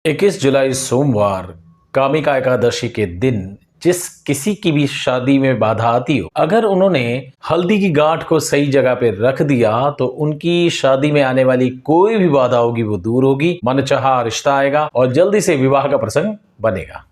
21 जुलाई सोमवार कामिका एकादशी के दिन जिस किसी की भी शादी में बाधा आती हो, अगर उन्होंने हल्दी की गांठ को सही जगह पे रख दिया तो उनकी शादी में आने वाली कोई भी बाधा होगी वो दूर होगी, मनचाहा रिश्ता आएगा और जल्दी से विवाह का प्रसंग बनेगा।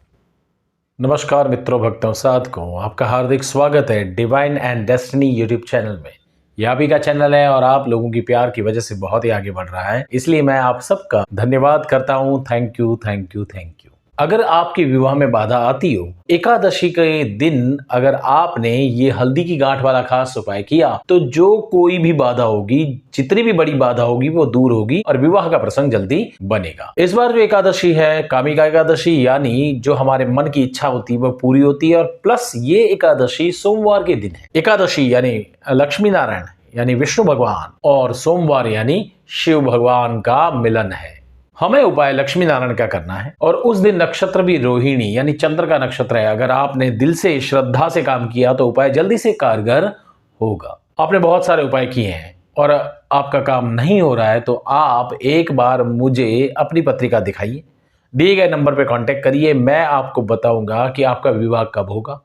नमस्कार मित्रों, भक्तों, साधकों, आपका हार्दिक स्वागत है divine and destiny YouTube channel में। यह भी का चैनल है और आप लोगों की प्यार की वजह से बहुत ही आगे बढ़ रहा है, इसलिए मैं आप सबका धन्यवाद करता हूं। Thank you, thank you, thank you. अगर आपके विवाह में बाधा आती हो, एकादशी के दिन अगर आपने ये हल्दी की गांठ वाला खास उपाय किया तो जो कोई भी बाधा होगी, जितनी भी बड़ी बाधा होगी वो दूर होगी और विवाह का प्रसंग जल्दी बनेगा। इस बार जो एकादशी है कामिका एकादशी, यानी जो हमारे मन की इच्छा होती है वो पूरी होती है और प्लस ये एकादशी सोमवार के दिन है। एकादशी यानी लक्ष्मी नारायण यानी विष्णु भगवान और सोमवार यानी शिव भगवान का मिलन है। हमें उपाय लक्ष्मी नारायण का करना है और उस दिन नक्षत्र भी रोहिणी यानी चंद्र का नक्षत्र है। अगर आपने दिल से श्रद्धा से काम किया तो उपाय जल्दी से कारगर होगा। आपने बहुत सारे उपाय किए हैं और आपका काम नहीं हो रहा है तो आप एक बार मुझे अपनी पत्रिका दिखाइए, दिए गए नंबर पे कांटेक्ट करिए। मैं आपको बताऊंगा कि आपका विवाह कब होगा,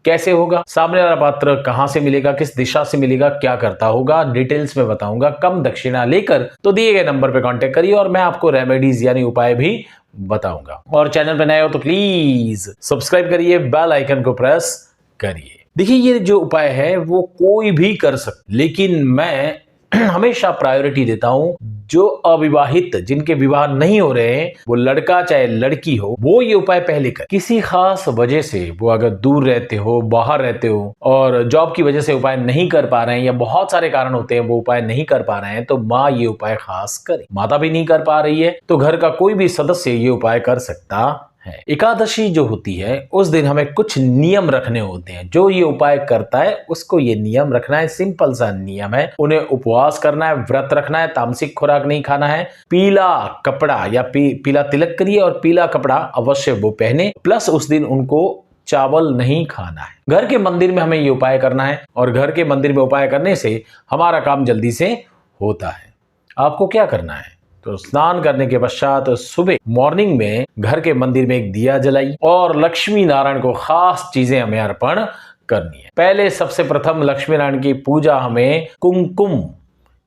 कैसे होगा, सामने वाला पात्र कहां से मिलेगा, किस दिशा से मिलेगा, क्या करता होगा, डिटेल्स में बताऊंगा। कम दक्षिणा लेकर तो दिए गए नंबर पे कांटेक्ट करिए और मैं आपको रेमेडीज यानी उपाय भी बताऊंगा। और चैनल पे नए हो तो प्लीज सब्सक्राइब करिए, बेल आइकन को प्रेस करिए। देखिए, ये जो उपाय है वो कोई भी कर सकता, लेकिन मैं हमेशा प्रायोरिटी देता हूं जो अविवाहित, जिनके विवाह नहीं हो रहे हैं, वो लड़का चाहे लड़की हो, वो ये उपाय पहले कर। किसी खास वजह से वो अगर दूर रहते हो, बाहर रहते हो और जॉब की वजह से उपाय नहीं कर पा रहे हैं या बहुत सारे कारण होते हैं वो उपाय नहीं कर पा रहे हैं, तो माँ ये उपाय खास करे। माता भी नहीं कर पा रही है तो घर का कोई भी सदस्य ये उपाय कर सकता है। एकादशी जो होती है उस दिन हमें कुछ नियम रखने होते हैं। जो ये उपाय करता है उसको ये नियम रखना है। सिंपल सा नियम है, उन्हें उपवास करना है, व्रत रखना है, तामसिक खुराक नहीं खाना है, पीला कपड़ा या पीला तिलक करिए और पीला कपड़ा अवश्य वो पहने, प्लस उस दिन उनको चावल नहीं खाना है। घर के मंदिर में हमें ये उपाय करना है और घर के मंदिर में उपाय करने से हमारा काम जल्दी से होता है। आपको क्या करना है तो स्नान करने के पश्चात सुबह मॉर्निंग में घर के मंदिर में एक दिया जलाई और लक्ष्मी नारायण को खास चीजें हमें अर्पण करनी है। पहले सबसे प्रथम लक्ष्मी नारायण की पूजा हमें कुमकुम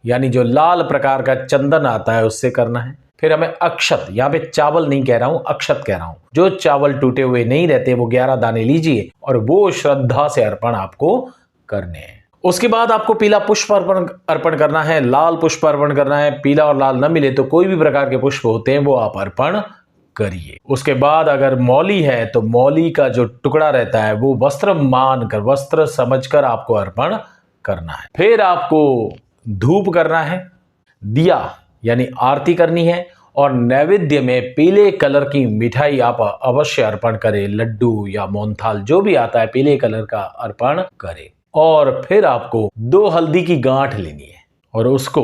यानी जो लाल प्रकार का चंदन आता है उससे करना है। फिर हमें अक्षत, यहाँ पे चावल नहीं कह रहा हूं, अक्षत कह रहा हूं, जो चावल टूटे हुए नहीं रहते वो 11 दाने लीजिए और वो श्रद्धा से अर्पण आपको करने हैं। उसके बाद आपको पीला पुष्प अर्पण करना है, लाल पुष्प अर्पण करना है। पीला और लाल न मिले तो कोई भी प्रकार के पुष्प होते हैं वो आप अर्पण करिए। उसके बाद अगर मौली है तो मौली का जो टुकड़ा रहता है वो वस्त्र मानकर, वस्त्र समझकर आपको अर्पण करना है। फिर आपको धूप करना है, दिया यानी आरती करनी है और नैवेद्य में पीले कलर की मिठाई आप अवश्य अर्पण करें। लड्डू या मोहनथाल जो भी आता है पीले कलर का अर्पण करें। और फिर आपको 2 हल्दी की गांठ लेनी है और उसको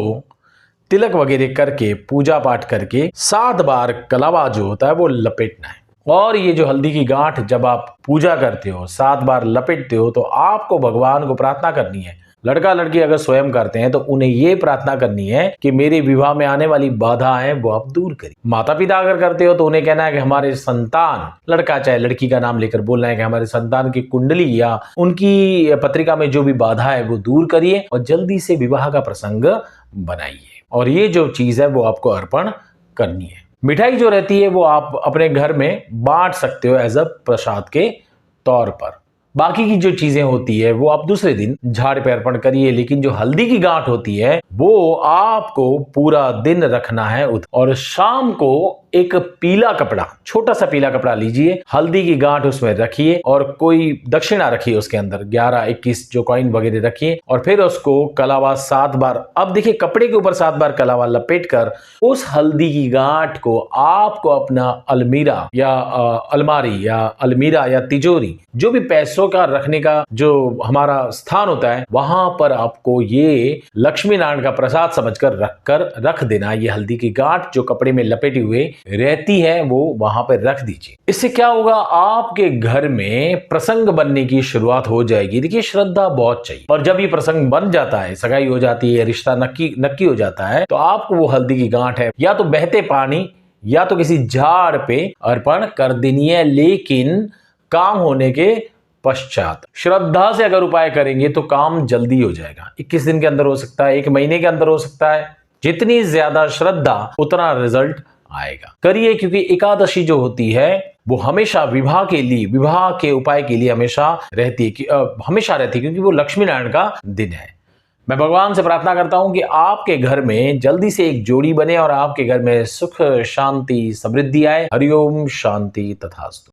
तिलक वगैरह करके पूजा पाठ करके 7 बार कलावा जो होता है वो लपेटना है। और ये जो हल्दी की गांठ जब आप पूजा करते हो, 7 बार लपेटते हो, तो आपको भगवान को प्रार्थना करनी है। लड़का लड़की अगर स्वयं करते हैं तो उन्हें ये प्रार्थना करनी है कि मेरे विवाह में आने वाली बाधा है वो आप दूर करिए। माता पिता अगर करते हो तो उन्हें कहना है कि हमारे संतान, लड़का चाहे लड़की का नाम लेकर बोलना है कि हमारे संतान की कुंडली या उनकी पत्रिका में जो भी बाधा है वो दूर करिए और जल्दी से विवाह का प्रसंग बनाइए। और ये जो चीज है वो आपको अर्पण करनी है। मिठाई जो रहती है वो आप अपने घर में बांट सकते हो एज अ प्रसाद के तौर पर। बाकी की जो चीजें होती है वो आप दूसरे दिन झाड़ पे अर्पण करिए, लेकिन जो हल्दी की गांठ होती है वो आपको पूरा दिन रखना है। और शाम को एक पीला कपड़ा, छोटा सा पीला कपड़ा लीजिए, हल्दी की गांठ उसमें रखिए और कोई दक्षिणा रखिए उसके अंदर, 11-21 जो कॉइन वगैरह रखिए और फिर उसको कलावा 7 बार, अब देखिए कपड़े के ऊपर 7 बार कलावा लपेट कर उस हल्दी की गांठ को आपको अपना अलमीरा या अलमारी या अलमीरा या तिजोरी, जो भी पैसों का रखने का जो हमारा स्थान होता है, वहां पर आपको ये लक्ष्मी नारायण का प्रसाद समझकर रख देना। ये हल्दी की गांठ जो कपड़े में लपेटी हुए रहती है वो वहां पर रख दीजिए। इससे क्या होगा, आपके घर में प्रसंग बनने की शुरुआत हो जाएगी। देखिए, श्रद्धा बहुत चाहिए और जब ये प्रसंग बन जाता है, सगाई हो जाती है, रिश्ता नक्की हो जाता है, तो आपको वो हल्दी की गांठ है या तो बहते पानी या तो किसी झाड़ पे अर्पण कर देनी है, लेकिन काम होने के पश्चात। श्रद्धा से अगर उपाय करेंगे तो काम जल्दी हो जाएगा। 21 दिन के अंदर हो सकता है, 1 महीने के अंदर हो सकता है। जितनी ज्यादा श्रद्धा उतना रिजल्ट आएगा। करिए, क्योंकि एकादशी जो होती है वो हमेशा विवाह के उपाय के लिए हमेशा रहती है, क्योंकि वो लक्ष्मी नारायण का दिन है। मैं भगवान से प्रार्थना करता हूं कि आपके घर में जल्दी से एक जोड़ी बने और आपके घर में सुख, शांति, समृद्धि आए। हरिओम, शांति तथास्तु।